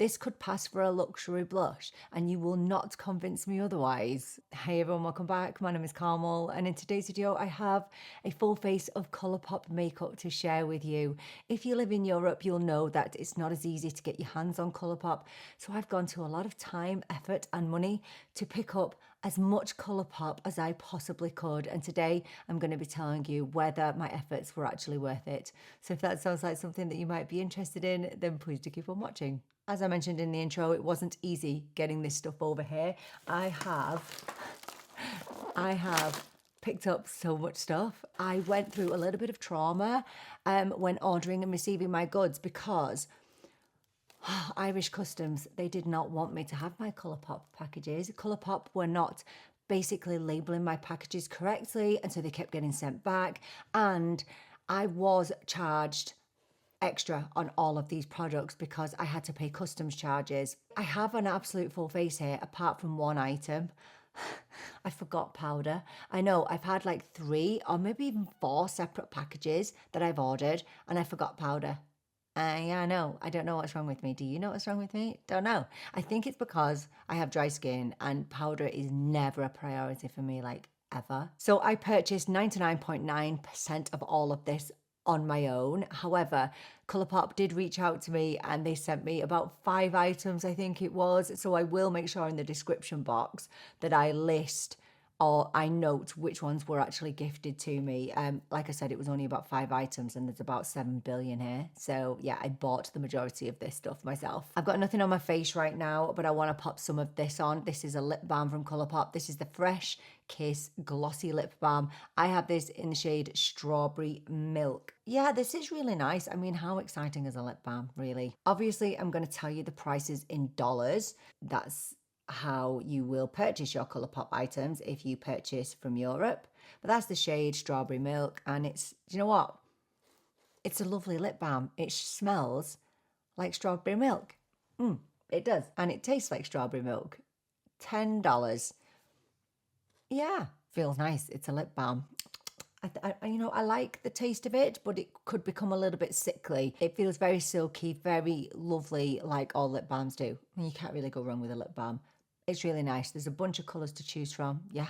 This could pass for a luxury blush, and you will not convince me otherwise. Hey everyone, welcome back. My name is Carmel, and in today's video I have a full face of ColourPop makeup to share with you. If you live in Europe, you'll know that it's not as easy to get your hands on ColourPop, so I've gone to a lot of time, effort and money to pick up as much ColourPop as I possibly could, and today I'm going to be telling you whether my efforts were actually worth it. So if that sounds like something that you might be interested in, then please do keep on watching. As I mentioned in the intro, it wasn't easy getting this stuff over here. I have picked up so much stuff. I went through a little bit of trauma when ordering and receiving my goods because Irish Customs, they did not want me to have my ColourPop packages. ColourPop were not basically labeling my packages correctly, and so they kept getting sent back, and I was charged extra on all of these products because I had to pay customs charges. I have an absolute full face here apart from one item. I forgot powder. I know I've had like 3 or maybe even 4 separate packages that I've ordered and I forgot powder. Yeah, I know. I don't know what's wrong with me. Do you know what's wrong with me? Don't know. I think it's because I have dry skin and powder is never a priority for me, like ever. So I purchased 99.9% of all of this on my own. However, ColourPop did reach out to me and they sent me about 5 items, I think it was. So I will make sure in the description box that I list or I note which ones were actually gifted to me. Like I said, it was only about 5 items and there's about 7 billion here. So yeah, I bought the majority of this stuff myself. I've got nothing on my face right now, but I want to pop some of this on. This is a lip balm from ColourPop. This is the Fresh Kiss Glossy Lip Balm. I have this in the shade Strawberry Milk. Yeah, this is really nice. I mean, how exciting is a lip balm, really? Obviously, I'm going to tell you the prices in dollars. That's how you will purchase your ColourPop items if you purchase from Europe. But that's the shade Strawberry Milk, and it's, do you know what? It's a lovely lip balm. It smells like strawberry milk. It does. And it tastes like strawberry milk. $10. Yeah, feels nice. It's a lip balm. I like the taste of it, but it could become a little bit sickly. It feels very silky, very lovely, like all lip balms do. You can't really go wrong with a lip balm. It's really nice. There's a bunch of colours to choose from. Yeah,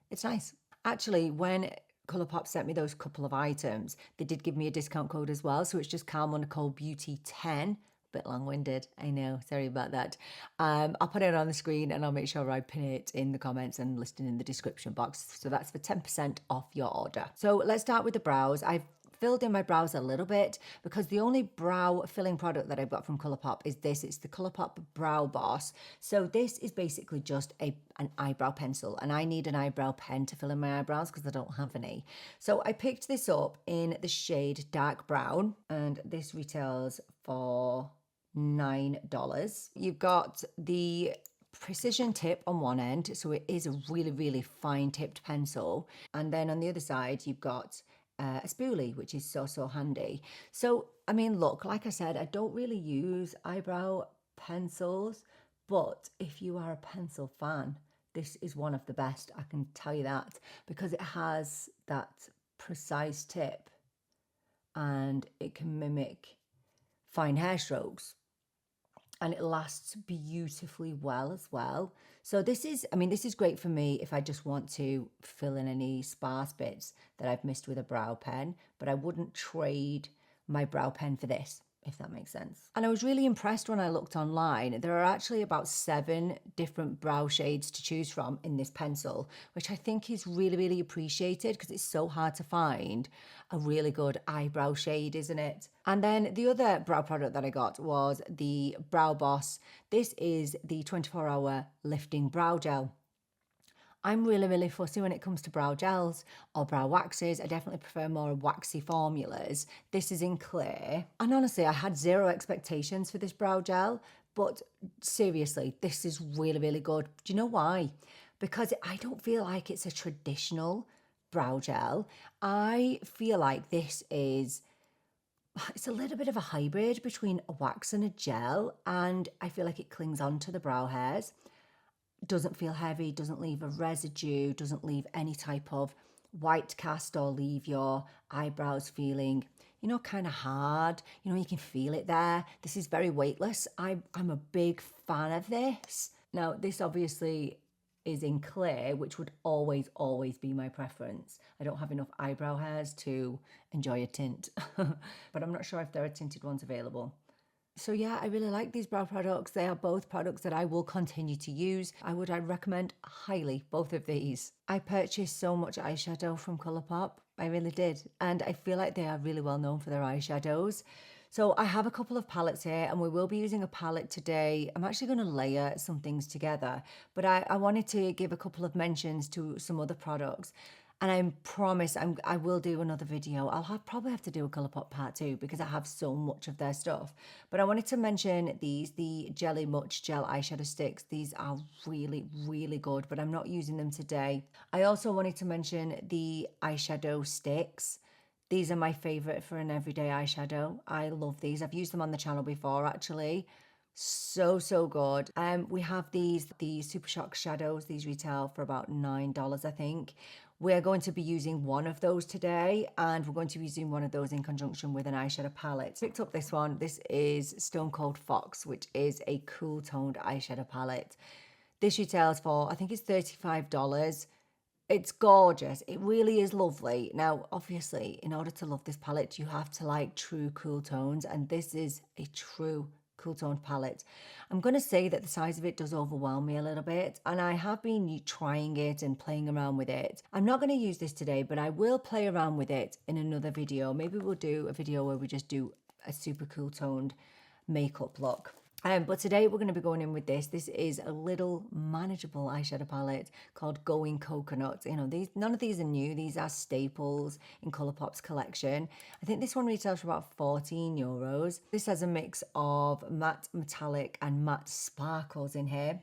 it's nice. Actually, when ColourPop sent me those couple of items, they did give me a discount code as well. So it's just Carmel Beauty 10. Bit long-winded, I know, sorry about that. I'll put it on the screen and I'll make sure I pin it in the comments and list it in the description box. So that's for 10% off your order. So let's start with the brows. I've filled in my brows a little bit because the only brow filling product that I've got from ColourPop is this. It's the ColourPop Brow Boss. So this is basically just an eyebrow pencil, and I need an eyebrow pen to fill in my eyebrows because I don't have any. So I picked this up in the shade Dark Brown, and this retails for $9. You've got the precision tip on one end, so it is a really, really fine tipped pencil. And then on the other side, you've got a spoolie, which is so handy. So, I mean, look, like I said, I don't really use eyebrow pencils, but if you are a pencil fan, this is one of the best, I can tell you that, because it has that precise tip and it can mimic fine hair strokes. And it lasts beautifully well as well. So this is great for me if I just want to fill in any sparse bits that I've missed with a brow pen, but I wouldn't trade my brow pen for this, if that makes sense. And I was really impressed when I looked online. There are actually about 7 different brow shades to choose from in this pencil, which I think is really, really appreciated because it's so hard to find a really good eyebrow shade, isn't it? And then the other brow product that I got was the Brow Boss. This is the 24-hour lifting brow gel. I'm really, really fussy when it comes to brow gels or brow waxes. I definitely prefer more waxy formulas. This is in clear. And honestly, I had 0 expectations for this brow gel, but seriously, this is really, really good. Do you know why? Because I don't feel like it's a traditional brow gel. I feel like it's a little bit of a hybrid between a wax and a gel, and I feel like it clings onto the brow hairs. Doesn't feel heavy, doesn't leave a residue, doesn't leave any type of white cast or leave your eyebrows feeling, you know, kind of hard. You know, you can feel it there. This is very weightless. I'm a big fan of this. Now, this obviously is in clear, which would always be my preference. I don't have enough eyebrow hairs to enjoy a tint, but I'm not sure if there are tinted ones available. So yeah, I really like these brow products. They are both products that I will continue to use. I'd recommend highly both of these. I purchased so much eyeshadow from ColourPop. I really did. And I feel like they are really well known for their eyeshadows. So I have a couple of palettes here and we will be using a palette today. I'm actually going to layer some things together, but I wanted to give a couple of mentions to some other products. And I promise I will do another video. I'll probably have to do a ColourPop part 2 because I have so much of their stuff. But I wanted to mention these, the Jelly Much Gel Eyeshadow Sticks. These are really good, but I'm not using them today. I also wanted to mention the eyeshadow Stix. These are my favorite for an everyday eyeshadow. I love these. I've used them on the channel before, actually. So good. We have the Super Shock shadows. These retail for about $9, I think. We're going to be using one of those today, and we're going to be using one of those in conjunction with an eyeshadow palette. Picked up this one. This is Stone Cold Fox, which is a cool toned eyeshadow palette. This retails for, I think it's $35. It's gorgeous. It really is lovely. Now, obviously, in order to love this palette, you have to like true cool tones, and this is a true cool toned palette. I'm going to say that the size of it does overwhelm me a little bit, and I have been trying it and playing around with it. I'm not going to use this today, but I will play around with it in another video. Maybe we'll do a video where we just do a super cool toned makeup look. But today we're going to be going in with this. This is a little manageable eyeshadow palette called Going Coconut. You know, none of these are new. These are staples in ColourPop's collection. I think this one retails for about €14. This has a mix of matte metallic and matte sparkles in here.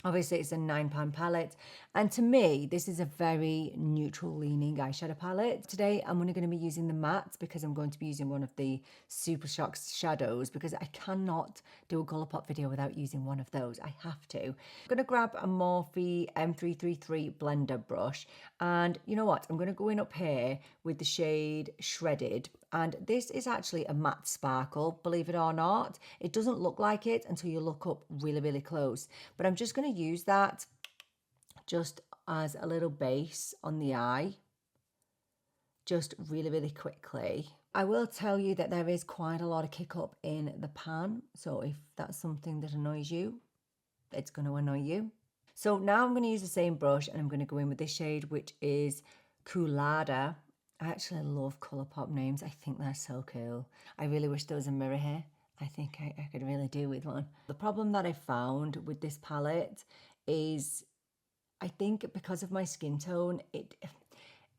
Obviously, it's a £9 palette. And to me, this is a very neutral leaning eyeshadow palette. Today, I'm only going to be using the mattes because I'm going to be using one of the Super Shock shadows because I cannot do a ColourPop video without using one of those. I have to. I'm going to grab a Morphe M333 blender brush. And you know what? I'm going to go in up here with the shade Shredded. And this is actually a matte sparkle, believe it or not. It doesn't look like it until you look up really close. But I'm just going to use that just as a little base on the eye, just really quickly. I will tell you that there is quite a lot of kick up in the pan, so if that's something that annoys you, it's going to annoy you. So now I'm going to use the same brush and I'm going to go in with this shade, which is Coulada. I actually love ColourPop names. I think they're so cool. I really wish there was a mirror here. I think I could really do with one. The problem that I found with this palette is I think because of my skin tone,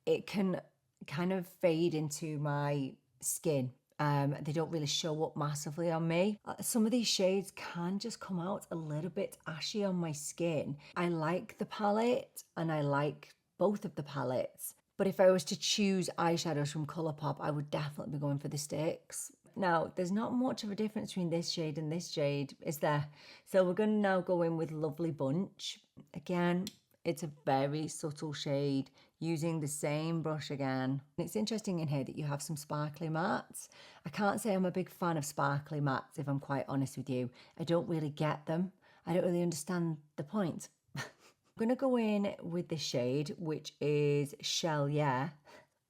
it can kind of fade into my skin. They don't really show up massively on me. Some of these shades can just come out a little bit ashy on my skin. I like the palette and I like both of the palettes. But if I was to choose eyeshadows from ColourPop, I would definitely be going for the Stix. Now, there's not much of a difference between this shade and this shade, is there? So we're going to now go in with Lovely Bunch. Again, it's a very subtle shade, using the same brush again. And it's interesting in here that you have some sparkly mattes. I can't say I'm a big fan of sparkly mattes, if I'm quite honest with you. I don't really get them. I don't really understand the point. I'm going to go in with this shade, which is Shell Yeah.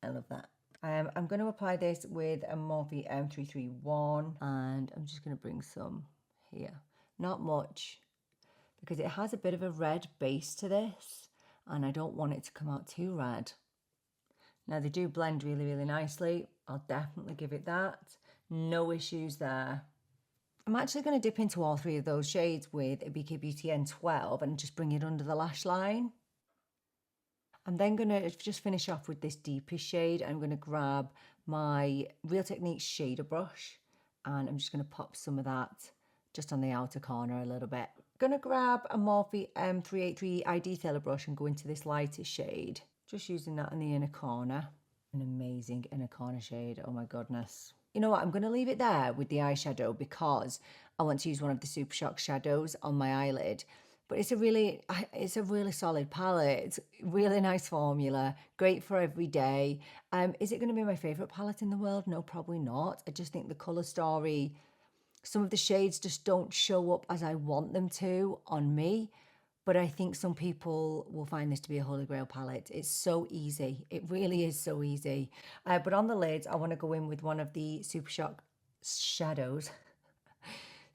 I love that. I'm going to apply this with a Morphe M331, and I'm just going to bring some here. Not much, because it has a bit of a red base to this, and I don't want it to come out too red. Now, they do blend really nicely. I'll definitely give it that. No issues there. I'm actually going to dip into all three of those shades with a BK Beauty N12 and just bring it under the lash line. I'm then going to just finish off with this deepest shade. I'm going to grab my Real Techniques shader brush and I'm just going to pop some of that just on the outer corner a little bit. I'm going to grab a Morphe M383 eye detailer brush and go into this lighter shade. Just using that in the inner corner. An amazing inner corner shade. Oh my goodness. You know what, I'm going to leave it there with the eyeshadow because I want to use one of the Super Shock shadows on my eyelid. But it's a really solid palette, really nice formula, great for every day. Is it going to be my favorite palette in the world? No, probably not. I just think the color story, some of the shades just don't show up as I want them to on me. But I think some people will find this to be a holy grail palette. It's so easy. It really is so easy. But on the lids, I want to go in with one of the Super Shock shadows.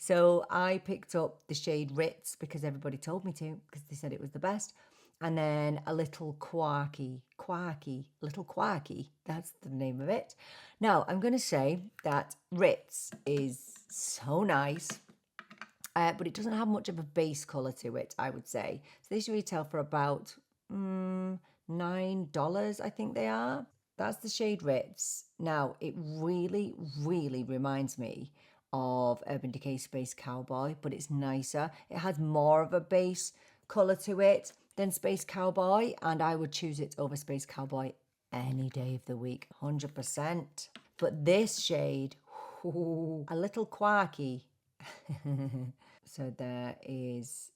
So I picked up the shade Ritz because everybody told me to, because they said it was the best. And then a little Quarky, that's the name of it. Now, I'm going to say that Ritz is so nice, but it doesn't have much of a base colour to it, I would say. So these retail for about $9, I think they are. That's the shade Ritz. Now, it really, really reminds me of Urban Decay Space Cowboy, but it's nicer. It has more of a base colour to it than Space Cowboy, and I would choose it over Space Cowboy any day of the week, 100%. But this shade, ooh, a little Quarky. So there is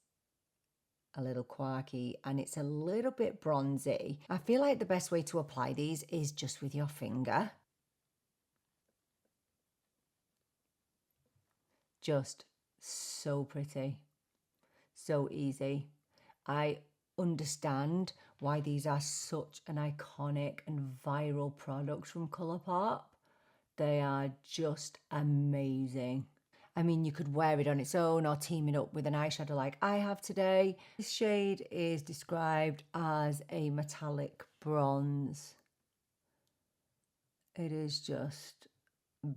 a little Quarky, and it's a little bit bronzy. I feel like the best way to apply these is just with your finger. Just so pretty, so easy. I understand why these are such an iconic and viral product from ColourPop. They are just amazing. I mean, you could wear it on its own or team it up with an eyeshadow like I have today. This shade is described as a metallic bronze. It is just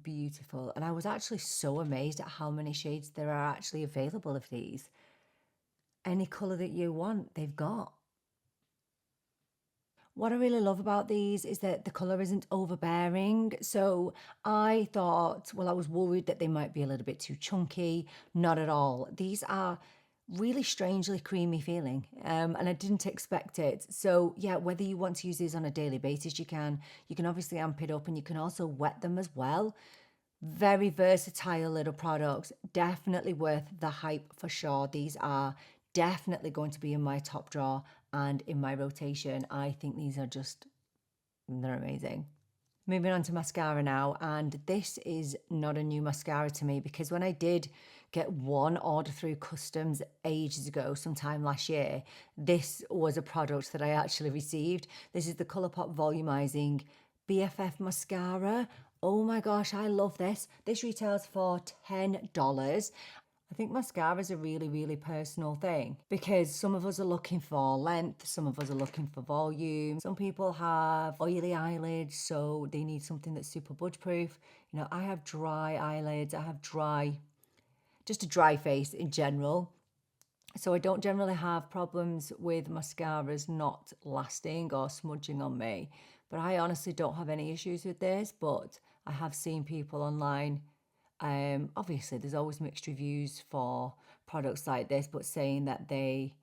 beautiful. And I was actually so amazed at how many shades there are actually available of these. Any colour that you want, they've got. What I really love about these is that the colour isn't overbearing. So I thought, well, I was worried that they might be a little bit too chunky. Not at all. These are really strangely creamy feeling, and I didn't expect it. So yeah, whether you want to use these on a daily basis, you can obviously amp it up, and you can also wet them as well. Very versatile little products, definitely worth the hype for sure. These are definitely going to be in my top drawer and in my rotation. I think these are they're amazing. Moving on to mascara now, and this is not a new mascara to me because when I did get one order through customs ages ago, sometime last year, this was a product that I actually received. This is the ColourPop Volumizing BFF mascara. Oh my gosh, I love this. This retails for $10. I think mascara is a really, really personal thing because some of us are looking for length, some of us are looking for volume. Some people have oily eyelids, so they need something that's super budge proof. You know, I have dry eyelids, I have just a dry face in general. So I don't generally have problems with mascaras not lasting or smudging on me. But I honestly don't have any issues with this, but I have seen people online. Obviously, there's always mixed reviews for products like this, but saying that they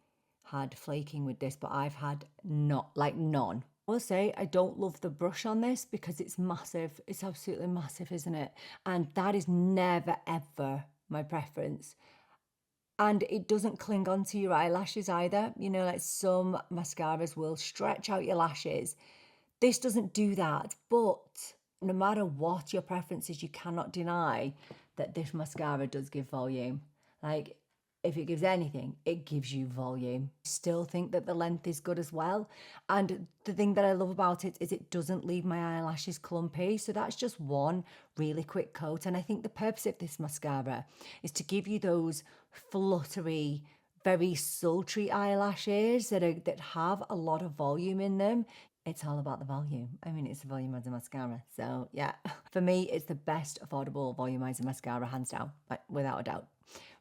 had flaking with this, but I've had none. I will say I don't love the brush on this because it's massive. It's absolutely massive, isn't it? And that is never, ever my preference. And it doesn't cling onto your eyelashes either. You know, like some mascaras will stretch out your lashes. This doesn't do that, but no matter what your preference is, you cannot deny that this mascara does give volume. Like, if it gives anything, it gives you volume. Still think that the length is good as well. And the thing that I love about it is it doesn't leave my eyelashes clumpy. So that's just one really quick coat. And I think the purpose of this mascara is to give you those fluttery, very sultry eyelashes that have a lot of volume in them. It's all about the volume. I mean, it's a volumizer mascara. So yeah, for me, it's the best affordable volumizer mascara, hands down, without a doubt.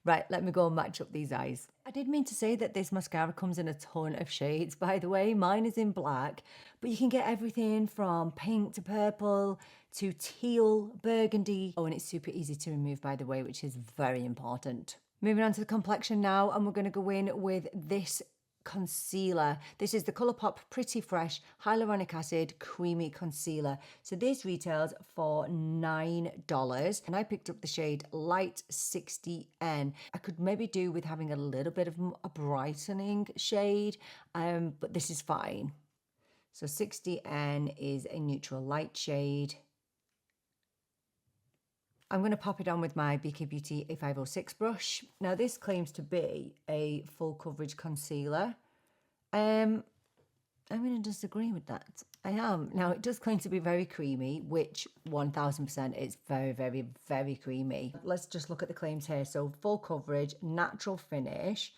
Right, let me go and match up these eyes. I did mean to say that this mascara comes in a ton of shades, by the way. Mine is in black, but you can get everything from pink to purple to teal, burgundy. Oh, and it's super easy to remove, by the way, which is very important. Moving on to the complexion now, and we're going to go in with this concealer. This is the ColourPop Pretty Fresh Hyaluronic Acid Creamy Concealer. So this retails for $9 and I picked up the shade Light 60N. I could maybe do with having a little bit of a brightening shade, but this is fine. So 60N is a neutral light shade. I'm going to pop it on with my BK Beauty A506 brush. Now this claims to be a full coverage concealer. I'm going to disagree with that. I am. Now it does claim to be very creamy, which 1000% is very, very, very creamy. Let's just look at the claims here. So full coverage, natural finish.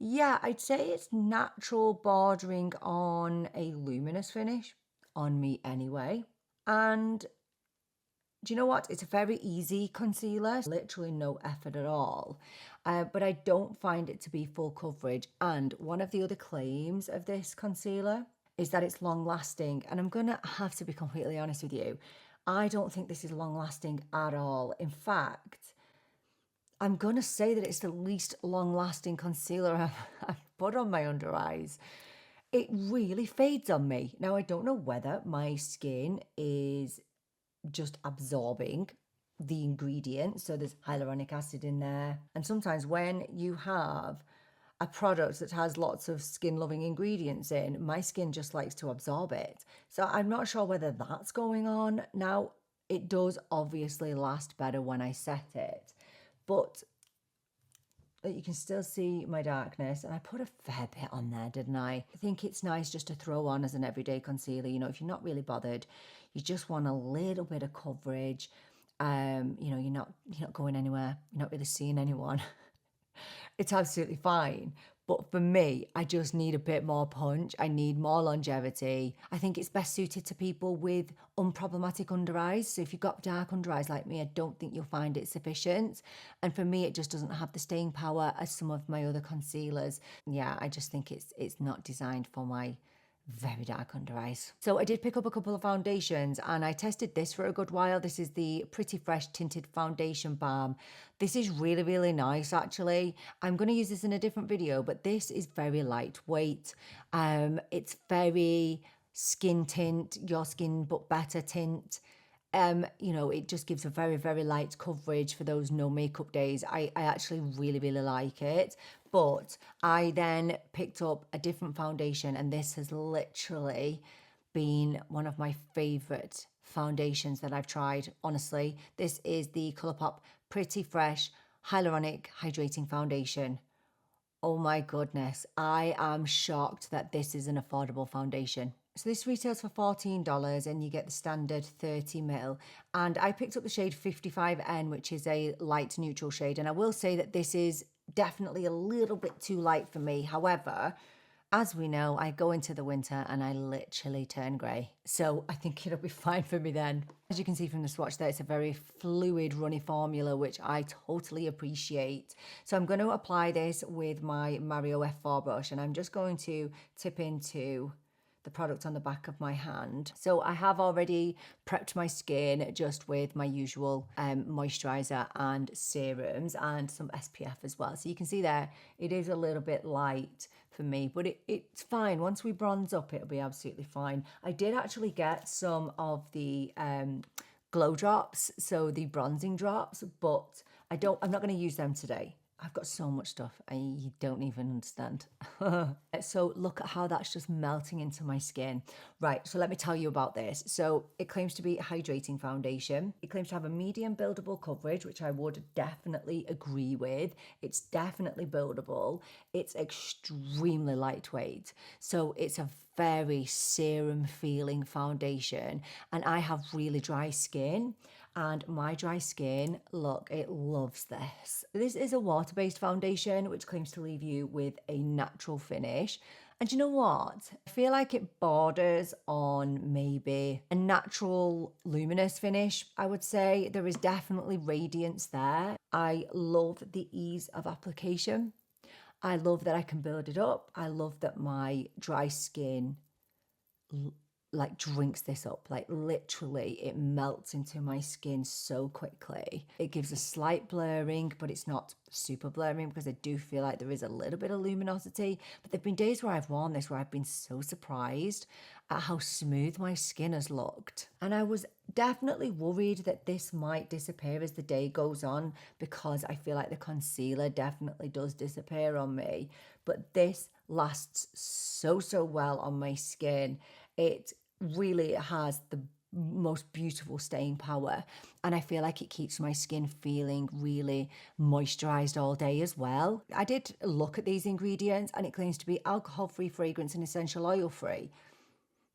Yeah, I'd say it's natural bordering on a luminous finish, on me anyway. And do you know what? It's a very easy concealer, literally no effort at all. But I don't find it to be full coverage. And one of the other claims of this concealer is that it's long lasting. And I'm going to have to be completely honest with you. I don't think this is long lasting at all. In fact, I'm going to say that it's the least long lasting concealer I've put on my under eyes. It really fades on me. Now, I don't know whether my skin is just absorbing the ingredients. So there's hyaluronic acid in there. And sometimes when you have a product that has lots of skin loving ingredients in, my skin just likes to absorb it. So I'm not sure whether that's going on. Now, it does obviously last better when I set it, but you can still see my darkness, and I put a fair bit on there, didn't I? I think it's nice just to throw on as an everyday concealer. You know, if you're not really bothered, you just want a little bit of coverage. You know, you're not going anywhere, you're not really seeing anyone. It's absolutely fine. But for me, I just need a bit more punch. I need more longevity. I think it's best suited to people with unproblematic under eyes. So if you've got dark under eyes like me, I don't think you'll find it sufficient. And for me, it just doesn't have the staying power as some of my other concealers. Yeah, I just think it's not designed for my very dark under eyes. So I did pick up a couple of foundations and I tested this for a good while. This is the Pretty Fresh Tinted Foundation Balm. This is really, really nice actually. I'm going to use this in a different video, but this is very lightweight. It's very skin tint, your skin but better tint. You know, it just gives a very, very light coverage for those no makeup days. I actually really, really like it. But I then picked up a different foundation, and this has literally been one of my favorite foundations that I've tried, honestly. This is the ColourPop Pretty Fresh Hyaluronic Hydrating Foundation. Oh my goodness, I am shocked that this is an affordable foundation. So this retails for $14 and you get the standard 30ml. And I picked up the shade 55N, which is a light neutral shade. And I will say that this is definitely a little bit too light for me. However, as we know, I go into the winter and I literally turn grey. So I think it'll be fine for me then. As you can see from the swatch there, it's a very fluid, runny formula, which I totally appreciate. So I'm going to apply this with my Mario F4 brush and I'm just going to tip into the product on the back of my hand. So I have already prepped my skin just with my usual moisturizer and serums and some SPF as well. So you can see there, it is a little bit light for me, but it's fine. Once we bronze up, it'll be absolutely fine. I did actually get some of the glow drops, so the bronzing drops, but I'm not going to use them today. I've got so much stuff, you don't even understand. So look at how that's just melting into my skin. Right, so let me tell you about this. So it claims to be a hydrating foundation. It claims to have a medium buildable coverage, which I would definitely agree with. It's definitely buildable. It's extremely lightweight. So it's a very serum feeling foundation. And I have really dry skin. And my dry skin, look, it loves this. This is a water-based foundation, which claims to leave you with a natural finish. And you know what? I feel like it borders on maybe a natural luminous finish, I would say. There is definitely radiance there. I love the ease of application. I love that I can build it up. I love that my dry skin like drinks this up. Like literally it melts into my skin so quickly. It gives a slight blurring, but it's not super blurring because I do feel like there is a little bit of luminosity. But there've been days where I've worn this where I've been so surprised at how smooth my skin has looked. And I was definitely worried that this might disappear as the day goes on because I feel like the concealer definitely does disappear on me. But this lasts so well on my skin. It really has the most beautiful staying power, and I feel like it keeps my skin feeling really moisturized all day as well. I did look at these ingredients and it claims to be alcohol-free, fragrance and essential oil free,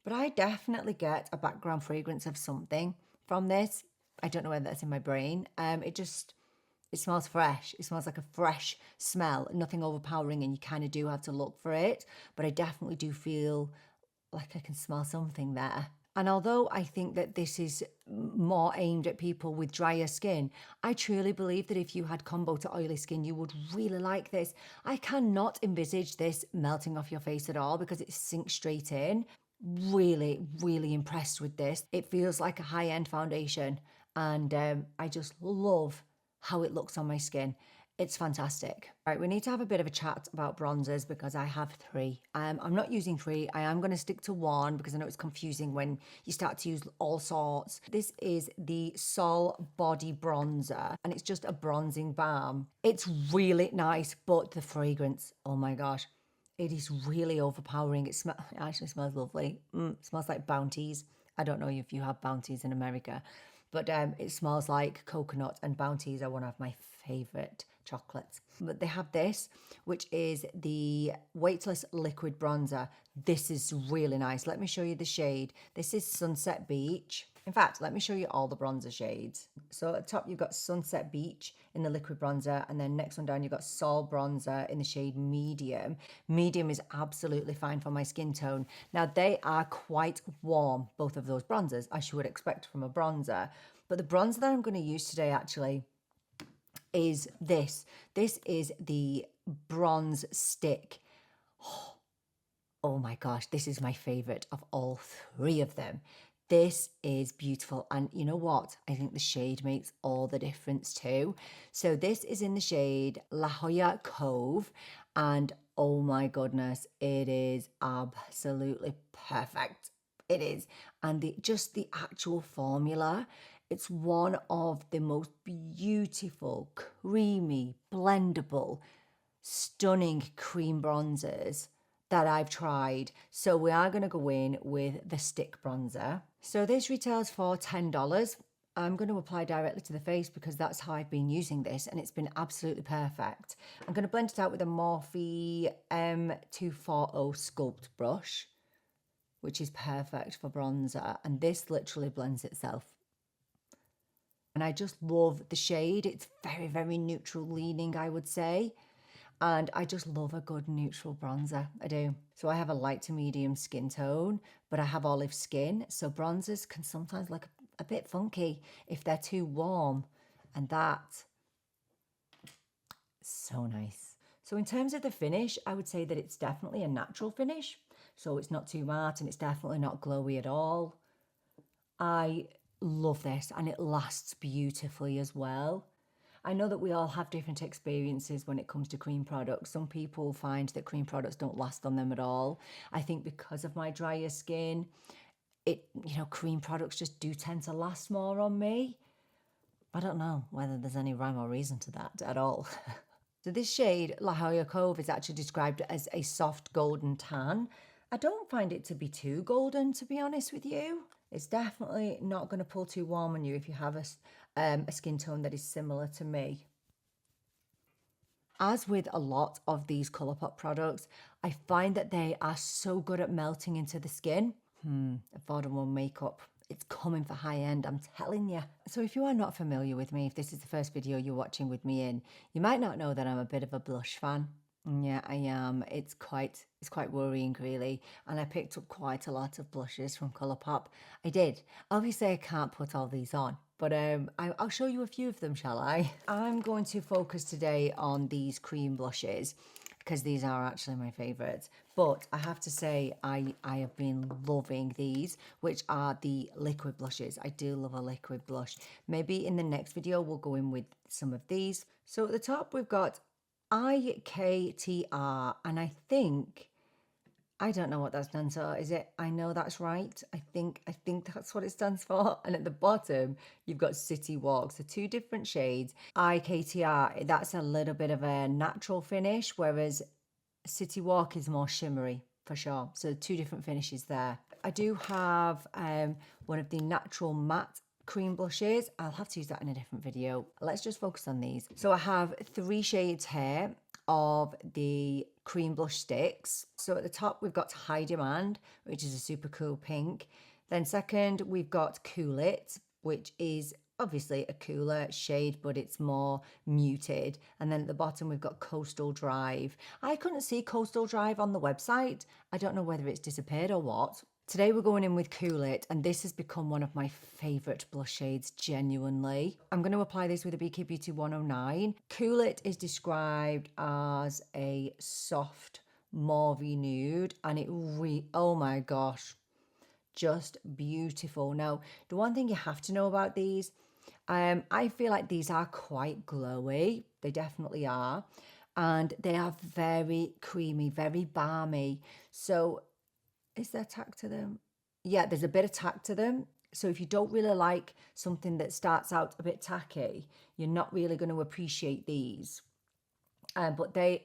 but I definitely get a background fragrance of something from this. I don't know whether that's in my brain. It smells fresh. It smells like a fresh smell, nothing overpowering, and you kind of do have to look for it. But I definitely do feel like I can smell something there. And although I think that this is more aimed at people with drier skin, I truly believe that if you had combo to oily skin, you would really like this. I cannot envisage this melting off your face at all because it sinks straight in. Really impressed with this. It feels like a high-end foundation, and I just love how it looks on my skin. It's fantastic. Right, we need to have a bit of a chat about bronzers because I have three. I'm not using three. I am going to stick to one because I know it's confusing when you start to use all sorts. This is the Sol Body Bronzer, and it's just a bronzing balm. It's really nice, but the fragrance, oh my gosh, it is really overpowering. It actually smells lovely. It smells like Bounties. I don't know if you have Bounties in America, but it smells like coconut, and Bounties are one of my favorite chocolates. But they have this, which is the Weightless Liquid Bronzer. This is really nice. Let me show you the shade. This is Sunset Beach. In fact, let me show you all the bronzer shades. So at the top, you've got Sunset Beach in the liquid bronzer, and then next one down, you've got Sol Bronzer in the shade Medium. Medium is absolutely fine for my skin tone. Now, they are quite warm, both of those bronzers, as you would expect from a bronzer. But the bronzer that I'm going to use today, actually, is this. This is the Bronze Stick. Oh my gosh, this is my favorite of all three of them. This is beautiful, and you know what? I think the shade makes all the difference too. So this is in the shade La Jolla Cove, and oh my goodness, it is absolutely perfect. It is. And just the actual formula, it's one of the most beautiful, creamy, blendable, stunning cream bronzers that I've tried. So we are going to go in with the stick bronzer. So this retails for $10. I'm going to apply directly to the face because that's how I've been using this, and it's been absolutely perfect. I'm going to blend it out with a Morphe M240 Sculpt brush, which is perfect for bronzer, and this literally blends itself. And I just love the shade. It's very neutral leaning, I would say. And I just love a good neutral bronzer. I do. So I have a light to medium skin tone, but I have olive skin. So bronzers can sometimes look a bit funky if they're too warm. And that, so nice. So in terms of the finish, I would say that it's definitely a natural finish. So it's not too matte and it's definitely not glowy at all. I love this, and it lasts beautifully as well. I know that we all have different experiences when it comes to cream products. Some people find that cream products don't last on them at all. I think because of my drier skin, cream products just do tend to last more on me. I don't know whether there's any rhyme or reason to that at all. So this shade, La Jolla Cove, is actually described as a soft golden tan. I don't find it to be too golden, to be honest with you. It's definitely not going to pull too warm on you if you have a skin tone that is similar to me. As with a lot of these ColourPop products, I find that they are so good at melting into the skin. Affordable makeup. It's coming for high end, I'm telling you. So if you are not familiar with me, if this is the first video you're watching with me in, you might not know that I'm a bit of a blush fan. Yeah, I am. It's quite worrying, really. And I picked up quite a lot of blushes from ColourPop. I did. Obviously, I can't put all these on, but I'll show you a few of them, shall I? I'm going to focus today on these cream blushes. because these are actually my favorites. But I have to say, I have been loving these, which are the liquid blushes. I do love a liquid blush. Maybe in the next video, we'll go in with some of these. So at the top, we've got IKTR, and I don't know what that stands for. Is it? I know that's right. I think that's what it stands for. And at the bottom, you've got City Walk. So 2 different shades. IKTR, that's a little bit of a natural finish, whereas City Walk is more shimmery for sure. So 2 different finishes there. I do have one of the natural matte cream blushes. I'll have to use that in a different video. Let's just focus on these. So I have 3 shades here of the cream blush Stix. So at the top, we've got High Demand, which is a super cool pink. Then second, we've got Cool It, which is obviously a cooler shade, but it's more muted. And then at the bottom, we've got Coastal Drive. I couldn't see Coastal Drive on the website. I don't know whether it's disappeared or what. Today we're going in with Cool It, and this has become one of my favourite blush shades, genuinely. I'm going to apply this with a BK Beauty 109. Cool It is described as a soft mauvey nude, and oh my gosh, just beautiful. Now, the one thing you have to know about these, I feel like these are quite glowy. They definitely are. And they are very creamy, very balmy. So is there tack to them? Yeah, there's a bit of tack to them. So if you don't really like something that starts out a bit tacky, you're not really going to appreciate these. But they're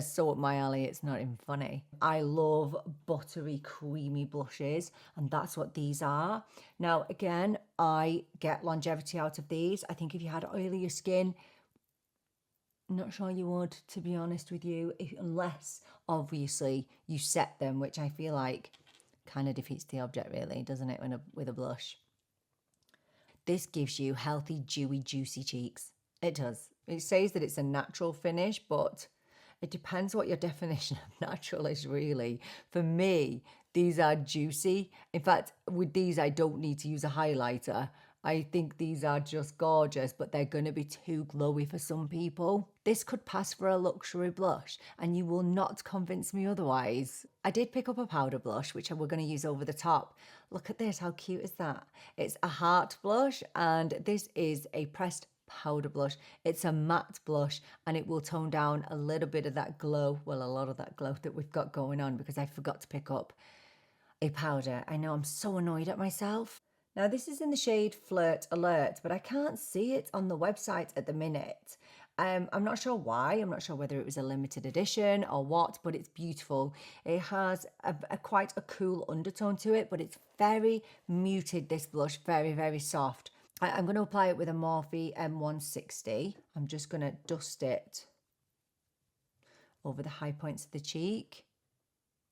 so up my alley, it's not even funny. I love buttery, creamy blushes, and that's what these are. Now, again, I get longevity out of these. I think if you had oilier skin, not sure you would, to be honest with you, unless obviously you set them, which I feel like kind of defeats the object, really, doesn't it, with a blush? This gives you healthy, dewy, juicy cheeks. It does. It says that it's a natural finish, but it depends what your definition of natural is, really. For me, these are juicy. In fact, with these, I don't need to use a highlighter. I think these are just gorgeous, but they're going to be too glowy for some people. This could pass for a luxury blush, and you will not convince me otherwise. I did pick up a powder blush, which we're going to use over the top. Look at this, how cute is that? It's a heart blush, and this is a pressed powder blush. It's a matte blush, and it will tone down a little bit of that glow, well, a lot of that glow that we've got going on, because I forgot to pick up a powder. I know, I'm so annoyed at myself. Now, this is in the shade Flirt Alert, but I can't see it on the website at the minute. I'm not sure why. I'm not sure whether it was a limited edition or what, but it's beautiful. It has quite a cool undertone to it, but it's very muted, this blush, very, very soft. I'm going to apply it with a Morphe M160. I'm just going to dust it over the high points of the cheek.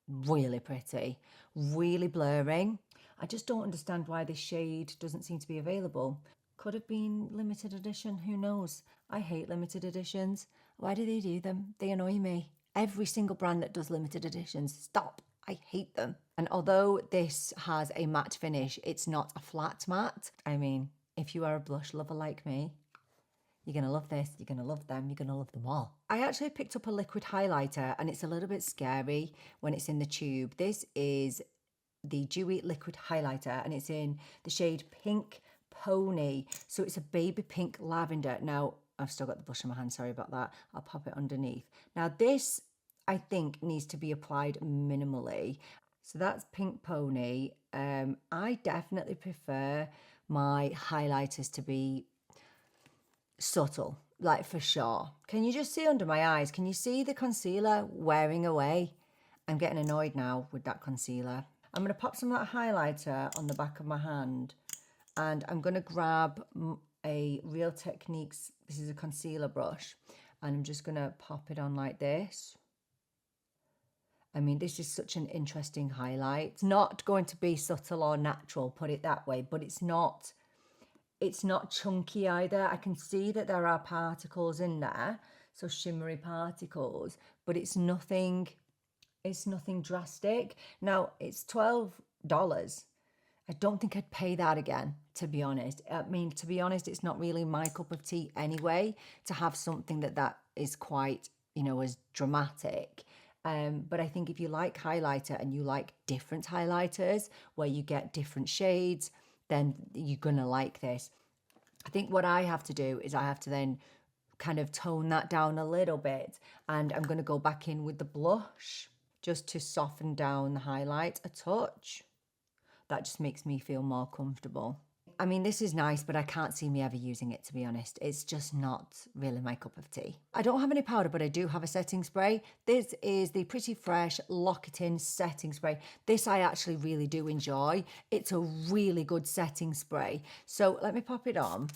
Really pretty, really blurring. I just don't understand why this shade doesn't seem to be available. Could have been limited edition, who knows? I hate limited editions. Why do they do them? They annoy me. Every single brand that does limited editions, stop. I hate them. And although this has a matte finish, it's not a flat matte. I mean, if you are a blush lover like me, you're going to love this, you're going to love them, you're going to love them all. I actually picked up a liquid highlighter, and it's a little bit scary when it's in the tube. This is the Dewy Liquid Highlighter, and it's in the shade Pink Pony. So it's a baby pink lavender. Now, I've still got the blush in my hand, sorry about that. I'll pop it underneath. Now, this, I think, needs to be applied minimally. So that's Pink Pony. I definitely prefer my highlighters to be subtle, like, for sure. Can you just see under my eyes? Can you see the concealer wearing away? I'm getting annoyed now with that concealer. I'm going to pop some of that highlighter on the back of my hand, and I'm going to grab a Real Techniques, this is a concealer brush, and I'm just going to pop it on like this. I mean, this is such an interesting highlight. It's not going to be subtle or natural, put it that way, but it's not chunky either. I can see that there are particles in there, so shimmery particles, but it's nothing drastic. Now, it's $12. I don't think I'd pay that again, to be honest. I mean, to be honest, it's not really my cup of tea anyway, to have something that is quite you know, as dramatic. But I think if you like highlighter and you like different highlighters where you get different shades, then you're gonna like this. I think what I have to do is I have to then kind of tone that down a little bit, and I'm going to go back in with the blush just to soften down the highlight a touch. That just makes me feel more comfortable. I mean, this is nice, but I can't see me ever using it, to be honest. It's just not really my cup of tea. I don't have any powder, but I do have a setting spray. This is the Pretty Fresh Lock It In setting spray. This I actually really do enjoy. It's a really good setting spray. So let me pop it on.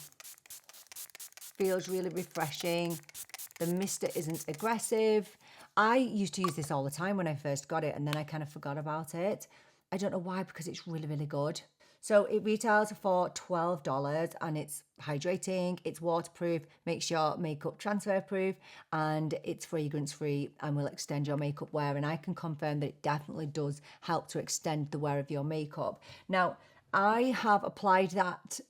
Feels really refreshing. The mister isn't aggressive. I used to use this all the time when I first got it, and then I kind of forgot about it. I don't know why, because it's really, really good. So it retails for $12 and it's hydrating, it's waterproof, makes your makeup transfer proof, and it's fragrance free and will extend your makeup wear. And I can confirm that it definitely does help to extend the wear of your makeup. Now, I have applied that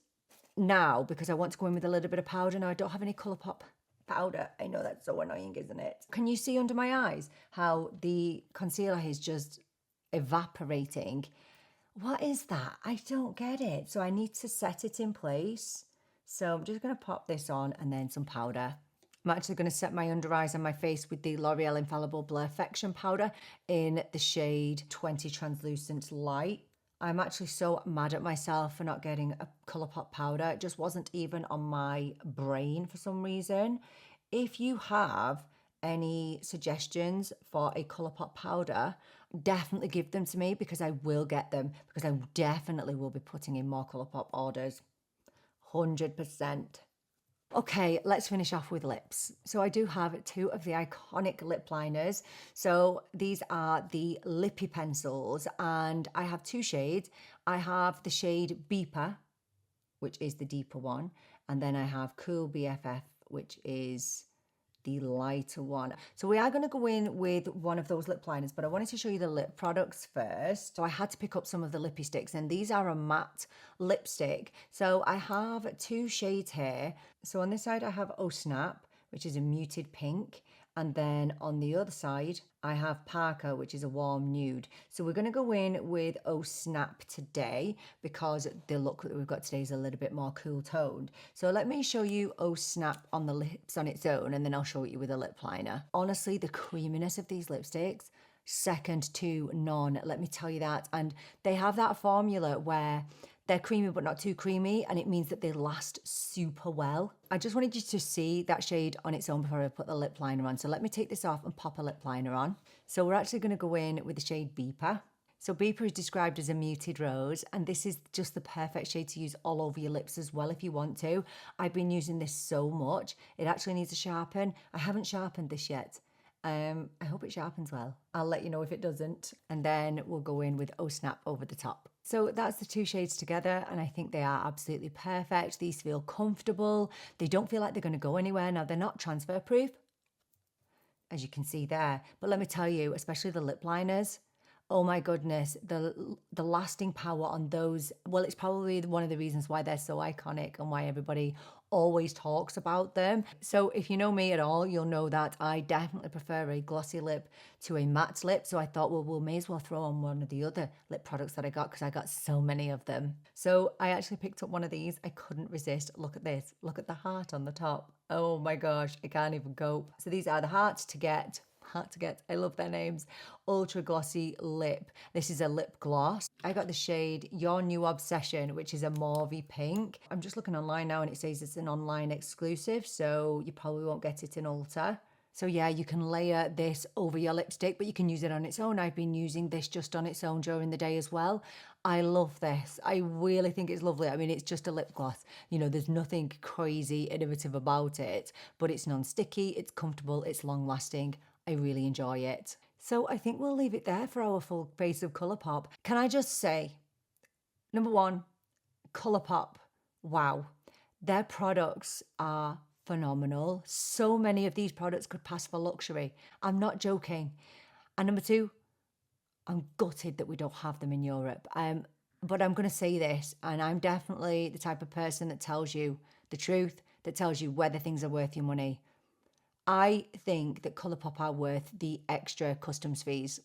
now because I want to go in with a little bit of powder. Now, I don't have any ColourPop powder. I know that's so annoying, isn't it? Can you see under my eyes how the concealer is just evaporating? What is that? I don't get it. So I need to set it in place. So I'm just going to pop this on and then some powder. I'm actually going to set my under eyes and my face with the L'Oreal Infallible Blurfection powder in the shade 20 Translucent Light. I'm actually so mad at myself for not getting a ColourPop powder. It just wasn't even on my brain for some reason. If you have any suggestions for a ColourPop powder, definitely give them to me because I will get them, because I definitely will be putting in more ColourPop orders. 100%. Okay, let's finish off with lips. So I do have two of the iconic lip liners. So these are the Lippie pencils, and I have two shades. I have the shade Beeper, which is the deeper one, and then I have Cool BFF, which is the lighter one. So we are going to go in with one of those lip liners, but I wanted to show you the lip products first. So I had to pick up some of the Lippie sticks, and these are a matte lipstick. So I have two shades here. So on this side I have Oh Snap, which is a muted pink, and then on the other side I have Parker, which is a warm nude. So we're going to go in with Oh Snap today because the look that we've got today is a little bit more cool toned. So let me show you Oh Snap on the lips on its own, and then I'll show you with a lip liner. Honestly, the creaminess of these lipsticks, second to none, let me tell you that. And they have that formula where they're creamy but not too creamy, and it means that they last super well. I just wanted you to see that shade on its own before I put the lip liner on. So let me take this off and pop a lip liner on. So we're actually going to go in with the shade Beeper. So Beeper is described as a muted rose, and this is just the perfect shade to use all over your lips as well if you want to. I've been using this so much. It actually needs a sharpen. I haven't sharpened this yet. I hope it sharpens well. I'll let you know if it doesn't. And then we'll go in with Oh Snap over the top. So that's the two shades together, and I think they are absolutely perfect. These feel comfortable. They don't feel like they're going to go anywhere. Now, they're not transfer proof, as you can see there. But let me tell you, especially the lip liners, oh my goodness, the lasting power on those, well, it's probably one of the reasons why they're so iconic and why everybody always talks about them. So if you know me at all, you'll know that I definitely prefer a glossy lip to a matte lip. So I thought, well, we may as well throw on one of the other lip products that I got because I got so many of them. So I actually picked up one of these. I couldn't resist. Look at this. Look at the heart on the top. Oh my gosh, I can't even cope. So these are the Heart to Get, I love their names, Ultra Glossy Lip. This is a lip gloss. I got the shade Your New Obsession, which is a mauvey pink. I'm just looking online now and it says it's an online exclusive, so you probably won't get it in Ulta. So yeah, you can layer this over your lipstick, but you can use it on its own. I've been using this just on its own during the day as well. I love this. I really think it's lovely. I mean, it's just a lip gloss. You know, there's nothing crazy innovative about it, but it's non-sticky, it's comfortable, it's long-lasting. I really enjoy it. So I think we'll leave it there for our full face of ColourPop. Can I just say, number one, ColourPop, wow. Their products are phenomenal. So many of these products could pass for luxury. I'm not joking. And number two, I'm gutted that we don't have them in Europe. But I'm going to say this, and I'm definitely the type of person that tells you the truth, that tells you whether things are worth your money. I think that ColourPop are worth the extra customs fees.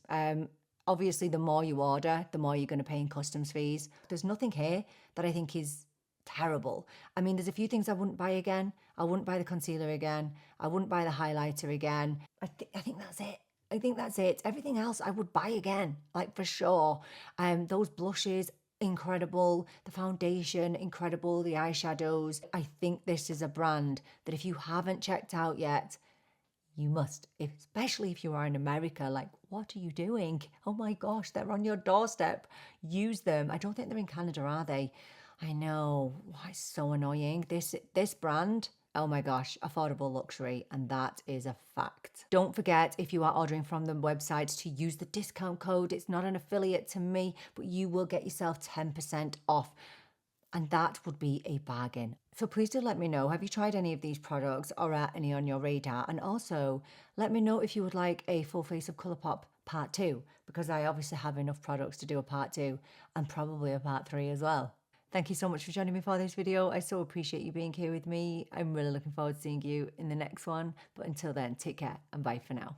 Obviously, the more you order, the more you're going to pay in customs fees. There's nothing here that I think is terrible. I mean, there's a few things I wouldn't buy again. I wouldn't buy the concealer again. I wouldn't buy the highlighter again. I think that's it. I think that's it. Everything else I would buy again, like for sure. Those blushes, incredible. The foundation, incredible. The eyeshadows. I think this is a brand that if you haven't checked out yet, you must, especially if you are in America. Like, what are you doing? Oh my gosh, they're on your doorstep. Use them. I don't think they're in Canada, are they? I know. Why, it's so annoying. This brand, oh my gosh, affordable luxury, and that is a fact. Don't forget, if you are ordering from the websites, to use the discount code. It's not an affiliate to me, but you will get yourself 10% off. And that would be a bargain. So please do let me know, have you tried any of these products or are any on your radar? And also let me know if you would like a full face of ColourPop part 2, because I obviously have enough products to do a part 2 and probably a part 3 as well. Thank you so much for joining me for this video. I so appreciate you being here with me. I'm really looking forward to seeing you in the next one. But until then, take care and bye for now.